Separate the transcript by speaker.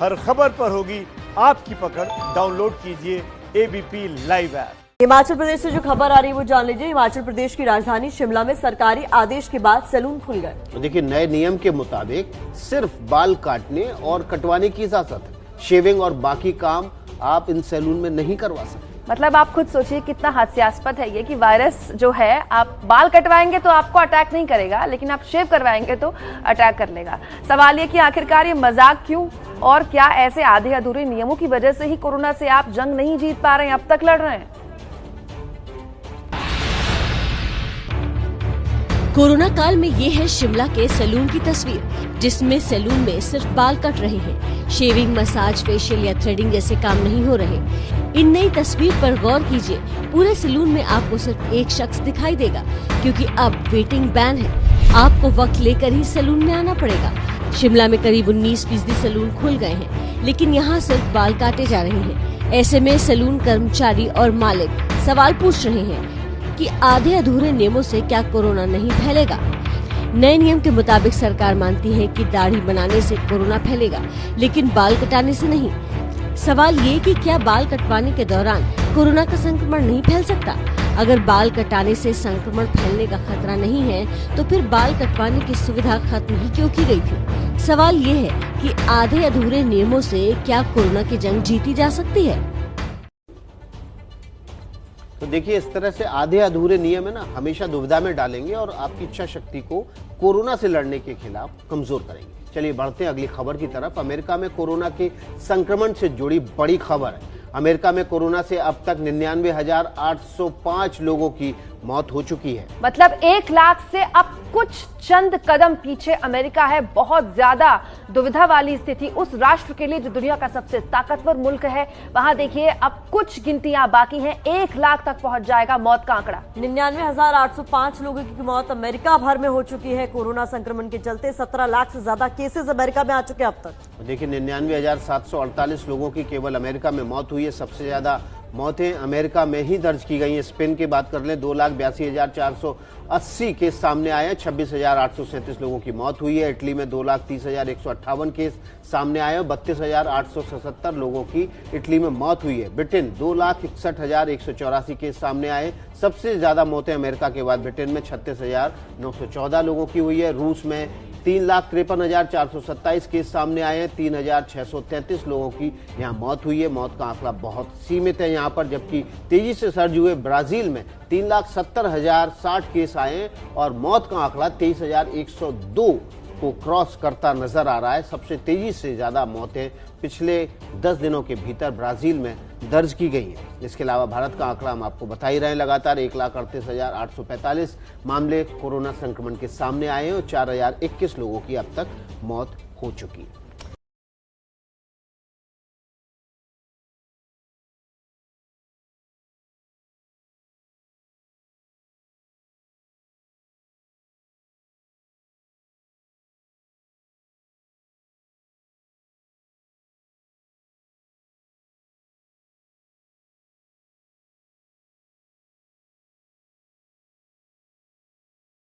Speaker 1: हर खबर पर होगी आपकी पकड़। डाउनलोड कीजिए ABP live app.
Speaker 2: Himachal Pradesh से जो खबर आ रही है वो जान लीजिए। हिमाचल प्रदेश की राजधानी शिमला में सरकारी आदेश के बाद सैलून खुल गए।
Speaker 3: देखिए, नए नियम के मुताबिक सिर्फ बाल काटने और कटवाने की इजाजत है। शेविंग और बाकी काम आप इन सैलून में नहीं करवा सकते।
Speaker 4: मतलब आप खुद सोचिए कितना हास्यास्पद है ये कि वायरस जो है, आप बाल कटवाएंगे तो आपको अटैक नहीं करेगा, लेकिन आप शेव करवाएंगे तो अटैक कर लेगा। सवाल ये कि आखिरकार ये मजाक क्यों, और क्या ऐसे आधे अधूरे नियमों की वजह से ही कोरोना से आप जंग नहीं जीत पा रहे हैं, अब तक लड़ रहे हैं?
Speaker 5: कोरोना काल में ये है शिमला के सैलून की तस्वीर, जिसमें सैलून में सिर्फ बाल कट रहे हैं। शेविंग, मसाज, फेशियल या थ्रेडिंग जैसे काम नहीं हो रहे। इन नई तस्वीर पर गौर कीजिए। पूरे सैलून में आपको सिर्फ एक शख्स दिखाई देगा, क्योंकि अब वेटिंग बैन है। आपको वक्त लेकर ही सैलून में आना पड़ेगा। शिमला में करीब 19% सैलून खुल गए हैं, लेकिन यहाँ सिर्फ बाल काटे जा रहे हैं। ऐसे में सैलून कर्मचारी और मालिक सवाल पूछ रहे हैं कि आधे अधूरे नियमों से क्या कोरोना नहीं फैलेगा। नए नियम के मुताबिक सरकार मानती है कि दाढ़ी बनाने से कोरोना फैलेगा, लेकिन बाल कटाने से नहीं। सवाल ये कि क्या बाल कटवाने के दौरान कोरोना का संक्रमण नहीं फैल सकता? अगर बाल कटाने से संक्रमण फैलने का खतरा नहीं है, तो फिर बाल कटवाने की सुविधा खत्म ही क्यों की गई थी? सवाल ये है कि आधे अधूरे नियमों से क्या कोरोना की जंग जीती जा सकती है?
Speaker 3: तो देखिए, इस तरह से आधे अधूरे नियम है ना, हमेशा दुविधा में डालेंगे और आपकी इच्छा शक्ति को कोरोना से लड़ने के खिलाफ कमजोर करेंगे। चलिए बढ़ते हैं अगली खबर की तरफ। अमेरिका में कोरोना के संक्रमण से जुड़ी बड़ी खबर है। अमेरिका में कोरोना से अब तक 99,805 लोगों की मौत हो चुकी है।
Speaker 4: मतलब 1 लाख से अब कुछ चंद कदम पीछे अमेरिका है। बहुत ज्यादा दुविधा वाली स्थिति उस राष्ट्र के लिए जो दुनिया का सबसे ताकतवर मुल्क है। वहां देखिए, अब कुछ गिनतियां बाकी हैं, 1 लाख तक पहुंच जाएगा मौत का आंकड़ा।
Speaker 2: 99,805 लोगों की मौत अमेरिका भर में हो चुकी है। कोरोना संक्रमण के चलते 17 लाख से ज्यादा केसेस अमेरिका में आ चुके हैं अब तक।
Speaker 3: देखिए, 99,748 लोगों की केवल अमेरिका में मौत हुई है। सबसे ज्यादा मौतें अमेरिका में ही दर्ज की गई हैं। स्पेन की बात कर लें, 2,82,480 केस सामने आए हैं। 26,837 लोगों की मौत हुई है। इटली में 2,30,158 केस सामने आए हैं। 32,877 लोगों की इटली में मौत हुई है। ब्रिटेन 2,61,184 केस सामने आए। सबसे ज्यादा मौतें अमेरिका के बाद ब्रिटेन में 36,914 लोगों की हुई है। रूस में 3,53,427 केस सामने आए हैं। 3,633 लोगों की यहाँ मौत हुई है। मौत का आंकड़ा बहुत सीमित है यहाँ पर। जबकि तेजी से सर्ज हुए ब्राजील में 3,70,060 केस आए हैं और मौत का आंकड़ा 23,102 को क्रॉस करता नजर आ रहा है। सबसे तेजी से ज्यादा मौतें पिछले 10 दिनों के भीतर ब्राजील में दर्ज की गई है। इसके अलावा भारत का आंकड़ा हम आपको बता ही रहे हैं। लगातार 1,38,845 मामले कोरोना संक्रमण के सामने आए हैं और 4,021 लोगों की अब तक मौत हो चुकी है।